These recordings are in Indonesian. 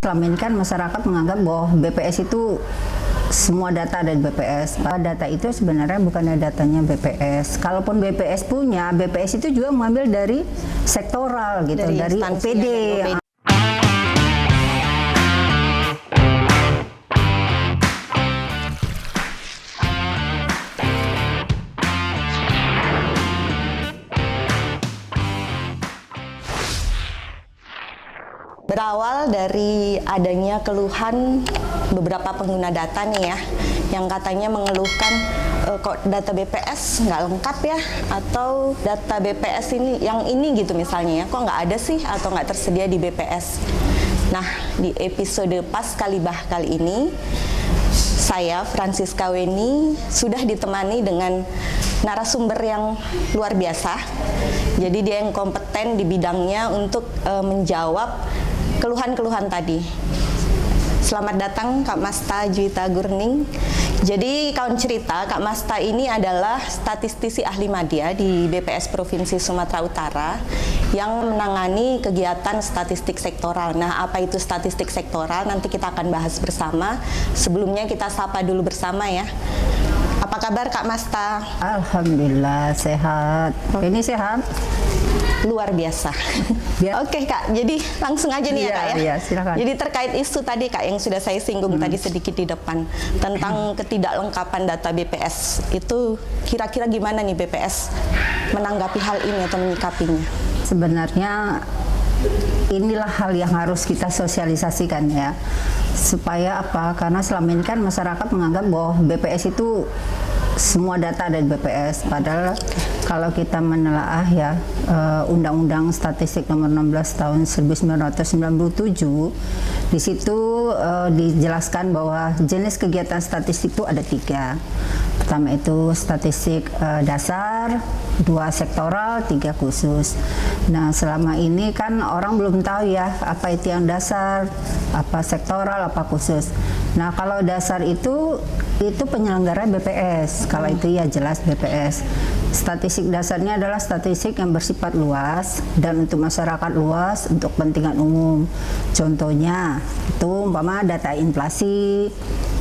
Selama ini kan masyarakat menganggap bahwa BPS itu semua data ada di BPS. Data itu sebenarnya bukannya datanya BPS. Kalaupun BPS punya, BPS itu juga mengambil dari sektoral gitu, dari OPD. Berawal dari adanya keluhan beberapa pengguna data nih ya, yang katanya mengeluhkan kok data BPS nggak lengkap ya, atau data BPS ini yang ini gitu misalnya ya, kok nggak ada sih atau nggak tersedia di BPS. Nah, di episode Pas Kalibah kali ini, saya Francisca Weni sudah ditemani dengan narasumber yang luar biasa. Jadi dia yang kompeten di bidangnya untuk menjawab keluhan-keluhan tadi. Selamat datang Kak Masta Juwita Gurning. Jadi kawan cerita, Kak Masta ini adalah statistisi ahli media di BPS Provinsi Sumatera Utara yang menangani kegiatan statistik sektoral. Nah, apa itu statistik sektoral? Nanti kita akan bahas bersama. Sebelumnya kita sapa dulu bersama ya. Apa kabar Kak Masta? Alhamdulillah sehat. Ini sehat? Luar biasa. Oke Kak, jadi langsung aja nih ya Kak ya. Iya, silakan. Jadi terkait isu tadi Kak yang sudah saya singgung tadi sedikit di depan tentang ketidaklengkapan data BPS, itu kira-kira gimana nih BPS menanggapi hal ini atau menyikapinya? Sebenarnya inilah hal yang harus kita sosialisasikan ya. Supaya apa? Karena selama ini kan masyarakat menganggap bahwa BPS itu semua data ada di BPS, padahal kalau kita menelaah ya Undang-Undang Statistik Nomor 16 Tahun 1997, di situ dijelaskan bahwa jenis kegiatan statistik itu ada 3. Pertama itu statistik dasar, 2 sektoral, 3 khusus. Nah, selama ini kan orang belum tahu ya apa itu yang dasar, apa sektoral, apa khusus. Nah, kalau dasar itu penyelenggara BPS. Kalau itu ya jelas BPS. Statistik dasarnya adalah statistik yang bersifat luas dan untuk masyarakat luas, untuk kepentingan umum. Contohnya itu umpama data inflasi,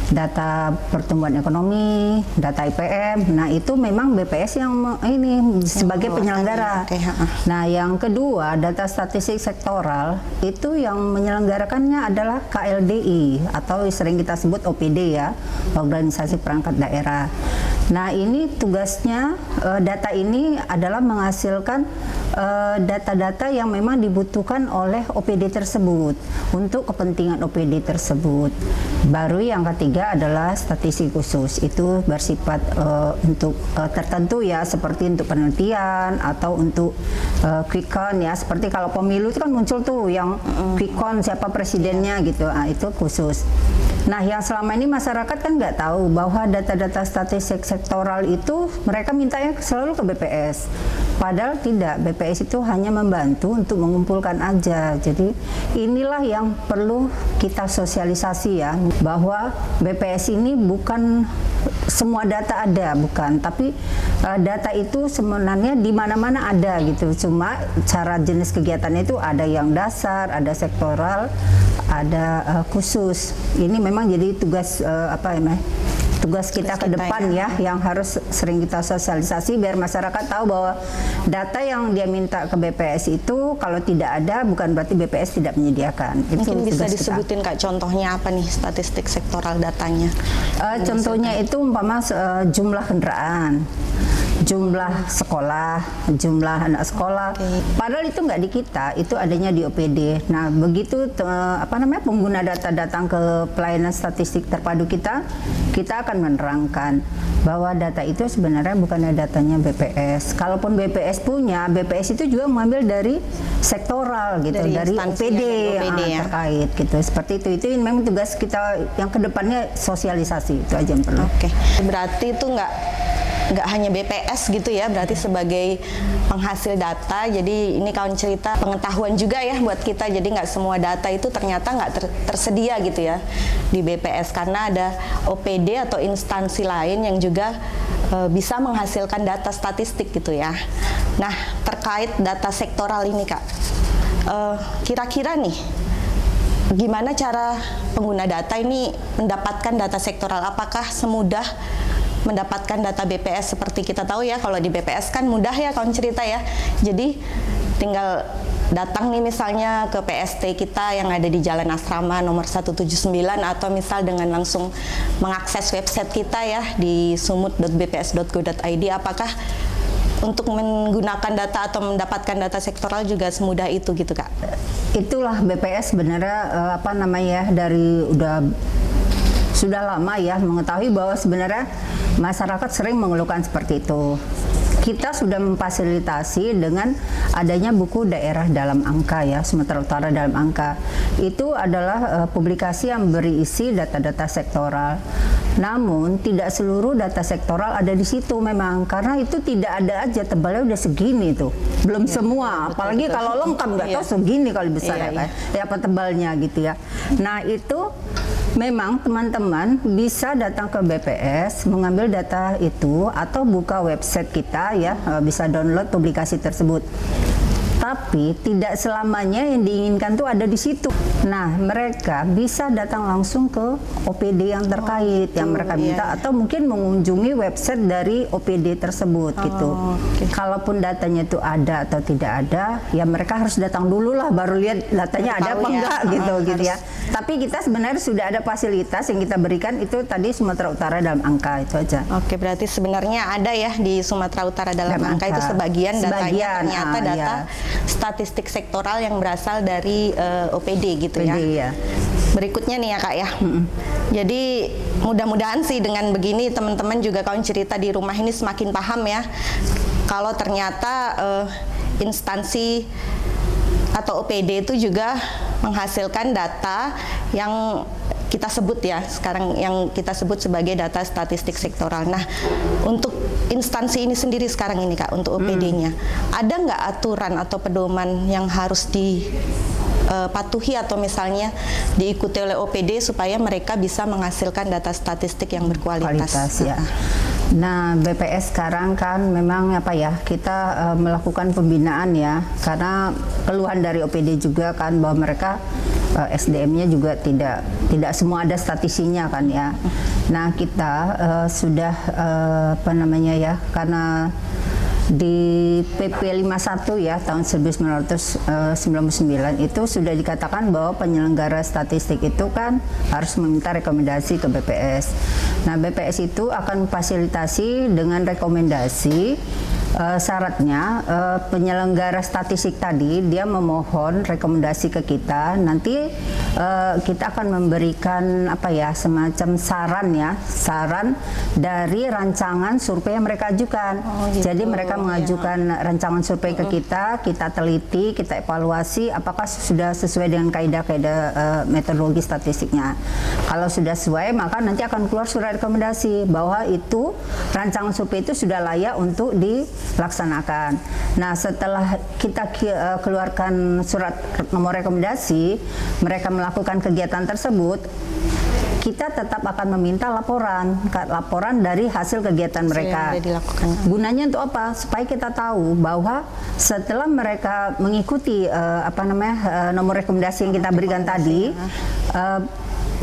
data pertumbuhan ekonomi, data IPM. Nah, itu memang BPS yang ini sebagai penyelenggara. Nah, yang kedua, data statistik sektoral itu yang menyelenggarakannya adalah KLDI atau sering kita sebut OPD ya, Organisasi Perangkat Daerah. Nah, ini tugasnya data ini adalah menghasilkan data-data yang memang dibutuhkan oleh OPD tersebut untuk kepentingan OPD tersebut. Baru yang ketiga adalah statistik khusus, itu bersifat untuk tertentu ya, seperti untuk penelitian atau untuk quick count ya, seperti kalau pemilu itu kan muncul tuh yang quick count siapa presidennya gitu, nah, itu khusus. Nah, yang selama ini masyarakat kan nggak tahu bahwa data-data statistik sektoral itu mereka mintanya selalu ke BPS. Padahal tidak, BPS itu hanya membantu untuk mengumpulkan aja. Jadi inilah yang perlu kita sosialisasi ya, bahwa BPS ini bukan semua data ada, bukan. Tapi data itu sebenarnya di mana-mana ada gitu. Cuma cara jenis kegiatannya itu ada yang dasar, ada sektoral, ada khusus. Ini memang jadi tugas tugas kita ke depan ya, yang harus sering kita sosialisasi biar masyarakat tahu bahwa data yang dia minta ke BPS itu kalau tidak ada bukan berarti BPS tidak menyediakan. Mungkin bisa disebutin Kak contohnya apa nih statistik sektoral datanya? Contohnya itu umpama jumlah kendaraan, jumlah sekolah, jumlah anak sekolah. Padahal itu nggak di kita, itu adanya di OPD. Nah, begitu pengguna data datang ke pelayanan statistik terpadu kita akan menerangkan bahwa data itu sebenarnya bukan datanya BPS. Kalaupun BPS punya, BPS itu juga mengambil dari sektoral gitu, dari OPD yang terkait gitu. Seperti itu. Itu memang tugas kita yang kedepannya sosialisasi, itu aja yang perlu. Oke. Berarti itu nggak hanya BPS gitu ya, berarti sebagai penghasil data. Jadi ini kawan cerita pengetahuan juga ya buat kita. Jadi nggak semua data itu ternyata nggak tersedia gitu ya di BPS, karena ada OPD atau instansi lain yang juga bisa menghasilkan data statistik gitu ya. Nah, terkait data sektoral ini Kak, kira-kira nih gimana cara pengguna data ini mendapatkan data sektoral? Apakah semudah mendapatkan data BPS seperti kita tahu ya, kalau di BPS kan mudah ya kawan cerita ya. Jadi tinggal datang nih misalnya ke PST kita yang ada di Jalan Asrama nomor 179, atau misal dengan langsung mengakses website kita ya di sumut.bps.go.id. Apakah untuk menggunakan data atau mendapatkan data sektoral juga semudah itu gitu Kak? Itulah BPS sebenarnya dari sudah lama ya mengetahui bahwa sebenarnya masyarakat sering mengeluhkan seperti itu. Kita sudah memfasilitasi dengan adanya buku daerah dalam angka ya, Sumatera Utara dalam angka. Itu adalah publikasi yang berisi data-data sektoral. Namun tidak seluruh data sektoral ada di situ memang, karena itu tidak ada aja, tebalnya udah segini tuh. Belum semua, apalagi kalau lengkap nggak tahu segini kali besar ya kan. Ya apa tebalnya gitu ya. Nah, itu memang teman-teman bisa datang ke BPS, mengambil data itu atau buka website kita ya, bisa download publikasi tersebut. Tapi tidak selamanya yang diinginkan tuh ada di situ. Nah, mereka bisa datang langsung ke OPD yang terkait yang mereka minta, atau mungkin mengunjungi website dari OPD tersebut gitu. Kalaupun datanya itu ada atau tidak ada, ya mereka harus datang dulu lah baru lihat datanya ada apa enggak gitu ya. Tapi kita sebenarnya sudah ada fasilitas yang kita berikan, itu tadi Sumatera Utara dalam angka itu aja. Oke, berarti sebenarnya ada ya di Sumatera Utara dalam angka itu sebagian datanya ternyata data statistik sektoral yang berasal dari OPD gitu ya. Ya. Berikutnya nih ya Kak ya. Jadi mudah-mudahan sih dengan begini teman-teman juga kawan cerita di rumah ini semakin paham ya. Kalau ternyata instansi atau OPD itu juga menghasilkan data yang kita sebut ya sekarang, yang kita sebut sebagai data statistik sektoral. Nah, untuk instansi ini sendiri sekarang ini Kak, untuk OPD-nya, ada nggak aturan atau pedoman yang harus dipatuhi atau misalnya diikuti oleh OPD supaya mereka bisa menghasilkan data statistik yang berkualitas? Ya. Nah, BPS sekarang kan memang kita melakukan pembinaan ya, karena keluhan dari OPD juga kan bahwa mereka SDM-nya juga tidak semua ada statisinya kan ya. Nah, kita sudah karena di PP 51 ya tahun 1999 itu sudah dikatakan bahwa penyelenggara statistik itu kan harus meminta rekomendasi ke BPS. Nah, BPS itu akan memfasilitasi dengan rekomendasi. Syaratnya penyelenggara statistik tadi dia memohon rekomendasi ke kita, nanti kita akan memberikan semacam saran dari rancangan survei yang mereka ajukan. Jadi mereka mengajukan rancangan survei ke kita teliti, kita evaluasi apakah sudah sesuai dengan kaidah-kaidah metodologi statistiknya. Kalau sudah sesuai, maka nanti akan keluar surat rekomendasi bahwa itu rancangan survei itu sudah layak untuk dilaksanakan. Nah, setelah kita keluarkan surat nomor rekomendasi, mereka melakukan kegiatan tersebut, kita tetap akan meminta laporan dari hasil kegiatan mereka. Gunanya untuk apa? Supaya kita tahu bahwa setelah mereka mengikuti nomor rekomendasi yang kita berikan tadi,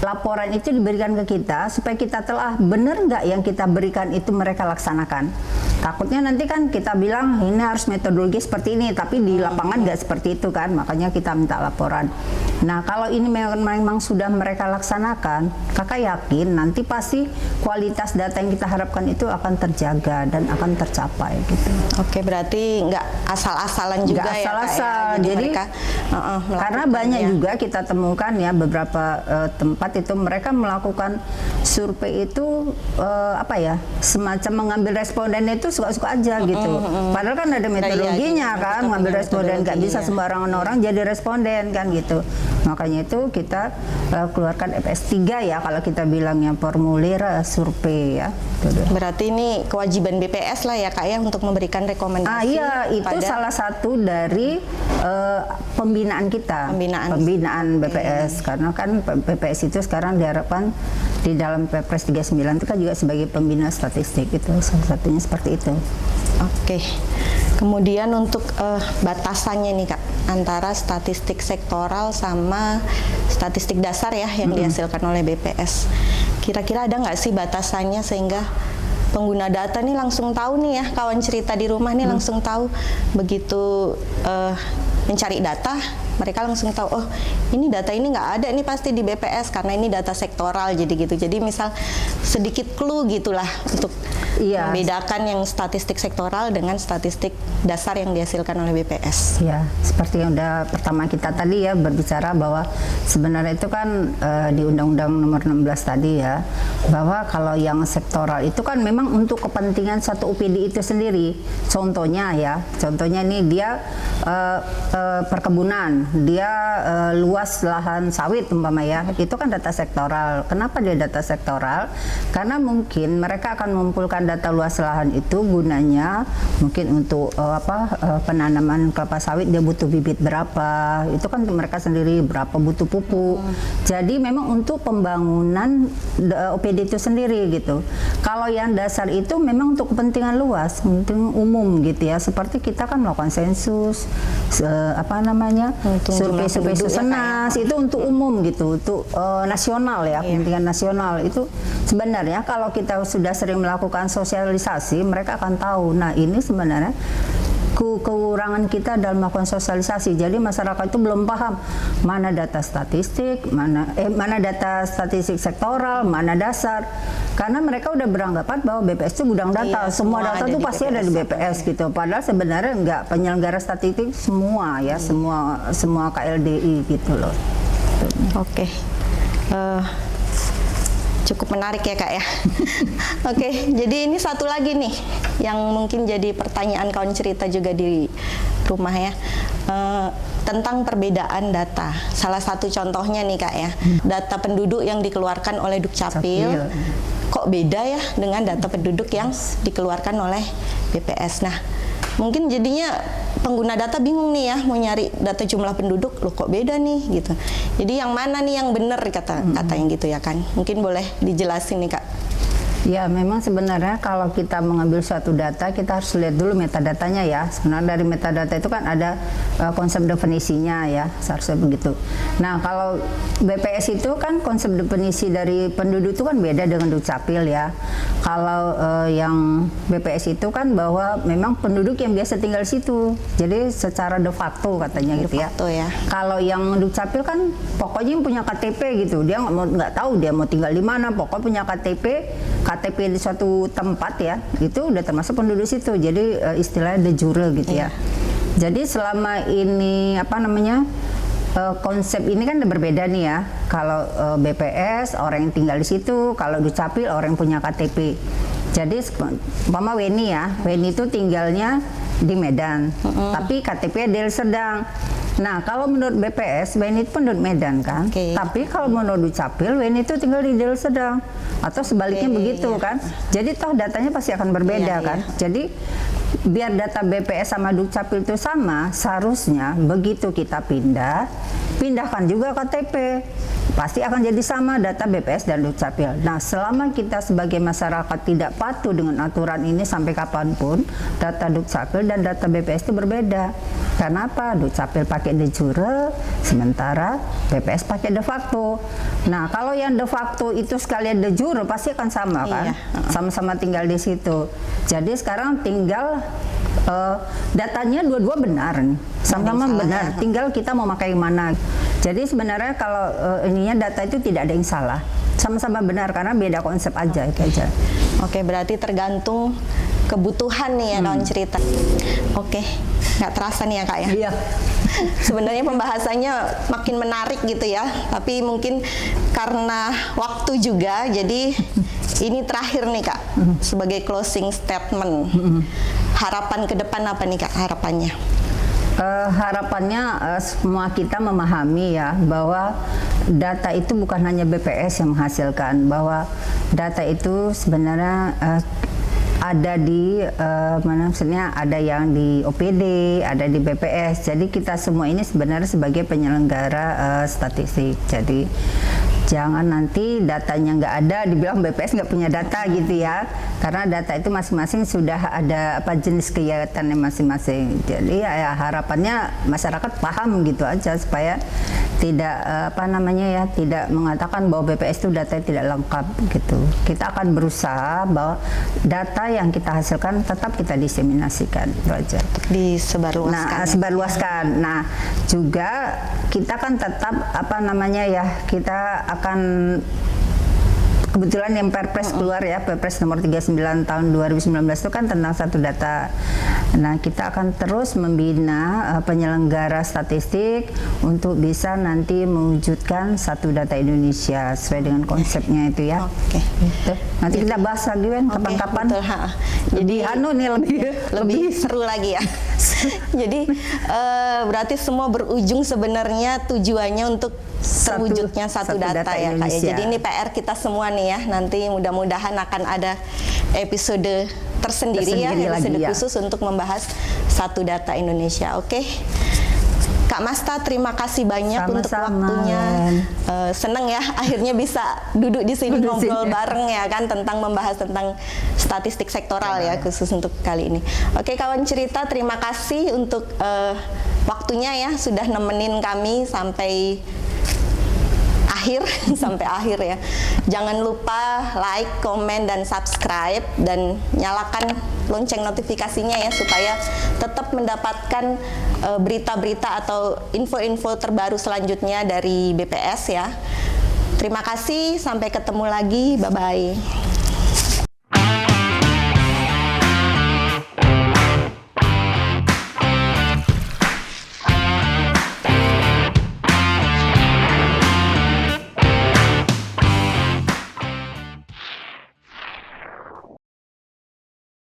laporan itu diberikan ke kita supaya kita telah benar nggak yang kita berikan itu mereka laksanakan. Takutnya nanti kan kita bilang ini harus metodologi seperti ini, tapi di lapangan nggak seperti itu kan, makanya kita minta laporan. Nah, kalau ini memang sudah mereka laksanakan, kakak yakin nanti pasti kualitas data yang kita harapkan itu akan terjaga dan akan tercapai gitu. Oke, berarti nggak asal-asalan juga nggak ya asal-asal. Jadi mereka, karena banyak juga kita temukan ya beberapa tempat itu mereka melakukan survei itu semacam mengambil responden itu suka-suka aja gitu. Padahal kan ada metodologinya kan, mengambil responden, nggak bisa sembarangan orang jadi responden kan gitu. Makanya itu kita keluarkan FS3 ya kalau kita bilangnya formulir survei ya. Berarti ini kewajiban BPS lah ya Kak ya untuk memberikan rekomendasi. Iya, itu salah satu dari pembinaan kita. Pembinaan BPS. Karena kan BPS itu sekarang diharapkan di dalam Perpres 39 itu kan juga sebagai pembina statistik, itu salah satunya seperti itu. Oke. Kemudian untuk batasannya nih Kak, antara statistik sektoral sama statistik dasar ya yang dihasilkan oleh BPS. Kira-kira ada nggak sih batasannya sehingga pengguna data nih langsung tahu nih ya, kawan cerita di rumah nih langsung tahu begitu mencari data, mereka langsung tahu, oh ini data ini nggak ada nih pasti di BPS karena ini data sektoral, jadi gitu. Jadi misal sedikit clue gitulah untuk membedakan yang statistik sektoral dengan statistik dasar yang dihasilkan oleh BPS. Ya, seperti yang udah pertama kita tadi ya berbicara bahwa sebenarnya itu kan di Undang-Undang Nomor 16 tadi ya, bahwa kalau yang sektoral itu kan memang untuk kepentingan satu UPD itu sendiri. Contohnya ini dia perkebunan, dia luas lahan sawit umpama ya, itu kan data sektoral. Kenapa dia data sektoral? Karena mungkin mereka akan mengumpulkan data luas lahan itu gunanya mungkin untuk penanaman kelapa sawit, dia butuh bibit berapa, itu kan mereka sendiri berapa butuh pupuk. Jadi memang untuk pembangunan OPD itu sendiri gitu. Kalau yang dasar itu memang untuk kepentingan luas, penting umum gitu ya. Seperti kita kan melakukan sensus, survei Susenas, itu untuk umum gitu, untuk nasional ya, kepentingan nasional. Itu sebenarnya kalau kita sudah sering melakukan sosialisasi, mereka akan tahu. Nah, ini sebenarnya kekurangan kita dalam melakukan sosialisasi. Jadi masyarakat itu belum paham mana data statistik, mana data statistik sektoral, mana dasar. Karena mereka udah beranggapan bahwa BPS itu gudang data, semua data itu pasti ada di BPS gitu. Padahal sebenarnya enggak, penyelenggara statistik semua ya, semua KLDI gitu loh. Oke. Cukup menarik ya Kak ya. Oke, jadi ini satu lagi nih yang mungkin jadi pertanyaan kawan cerita juga di rumah ya, tentang perbedaan data. Salah satu contohnya nih Kak ya, data penduduk yang dikeluarkan oleh Dukcapil kok beda ya dengan data penduduk yang dikeluarkan oleh BPS. Nah, mungkin jadinya pengguna data bingung nih ya, mau nyari data jumlah penduduk, loh kok beda nih gitu. Jadi yang mana nih yang benar kata yang gitu ya kan? Mungkin boleh dijelasin nih Kak. Ya, memang sebenarnya kalau kita mengambil suatu data, kita harus lihat dulu metadatanya ya. Sebenarnya dari metadata itu kan ada konsep definisinya ya, seharusnya begitu. Nah, kalau BPS itu kan konsep definisi dari penduduk itu kan beda dengan Dukcapil ya. Kalau yang BPS itu kan bahwa memang penduduk yang biasa tinggal di situ. Jadi secara de facto katanya gitu ya. Kalau yang Dukcapil kan pokoknya punya KTP gitu. Dia nggak tahu dia mau tinggal di mana, pokoknya punya KTP di suatu tempat ya, itu udah termasuk penduduk situ. Jadi istilahnya de jure gitu ya. Jadi selama ini konsep ini kan berbeda nih ya. Kalau BPS orang yang tinggal di situ, kalau Dukcapil orang yang punya KTP. Jadi umpama Weni ya, Weni itu tinggalnya di Medan, tapi KTP Deli Serdang. Nah, kalau menurut BPS, Weni itu penduduk Medan kan. Tapi kalau menurut Dukcapil, Weni itu tinggal di Deli Serdang. Atau sebaliknya begitu kan. Jadi toh datanya pasti akan berbeda kan. Jadi biar data BPS sama Dukcapil itu sama, seharusnya begitu kita pindahkan juga KTP. Pasti akan jadi sama data BPS dan Dukcapil. Nah, selama kita sebagai masyarakat tidak patuh dengan aturan ini sampai kapanpun, data Dukcapil dan data BPS itu berbeda. Karena apa? Dukcapil pakai de jure, sementara BPS pakai de facto. Nah, kalau yang de facto itu sekalian de jure pasti akan sama kan? Sama-sama tinggal di situ. Jadi sekarang tinggal datanya dua-dua benar, sama-sama benar. Tinggal kita mau pakai mana. Jadi sebenarnya kalau ininya data itu tidak ada yang salah, sama-sama benar karena beda konsep aja itu aja. Oke, berarti tergantung kebutuhan nih ya kawan cerita. Oke, nggak terasa nih ya Kak ya. Iya. Sebenarnya pembahasannya makin menarik gitu ya, tapi mungkin karena waktu juga, jadi ini terakhir nih Kak, sebagai closing statement. Harapan ke depan apa nih Kak harapannya? Harapannya semua kita memahami ya bahwa data itu bukan hanya BPS yang menghasilkan, bahwa data itu sebenarnya ada di maksudnya ada yang di OPD, ada di BPS. Jadi kita semua ini sebenarnya sebagai penyelenggara statistik. Jadi Jangan nanti datanya nggak ada, dibilang BPS nggak punya data gitu ya. Karena data itu masing-masing sudah ada jenis kegiatannya masing-masing. Jadi ya harapannya masyarakat paham gitu aja supaya tidak tidak mengatakan bahwa BPS itu data tidak lengkap gitu. Kita akan berusaha bahwa data yang kita hasilkan tetap kita diseminasikan, itu aja. Disebarluaskan. Sebarluaskan. Nah, juga kita kan tetap kita akan kebetulan yang Perpres keluar ya, Perpres nomor 39 tahun 2019 itu kan tentang satu data. Nah, kita akan terus membina penyelenggara statistik untuk bisa nanti mewujudkan satu data Indonesia sesuai dengan konsepnya itu ya. Oke. Gitu. Nanti kita bahas lagi kan kapan-kapan. Jadi lebih seru lagi ya. Jadi berarti semua berujung sebenarnya tujuannya untuk terwujudnya satu data ya Kak ya. Jadi ini PR kita semua nih ya. Nanti mudah-mudahan akan ada episode tersendiri ya, episode khusus untuk membahas satu data Indonesia. Oke. Kak Masta, terima kasih banyak untuk waktunya. Seneng ya, akhirnya bisa duduk di sini ngobrol bareng ya kan tentang membahas tentang statistik sektoral ya khusus untuk kali ini. Oke kawan cerita, terima kasih untuk waktunya ya sudah nemenin kami sampai akhir ya. Jangan lupa like, komen, dan subscribe dan nyalakan lonceng notifikasinya ya supaya tetap mendapatkan berita-berita atau info-info terbaru selanjutnya dari BPS ya. Terima kasih, sampai ketemu lagi, bye-bye.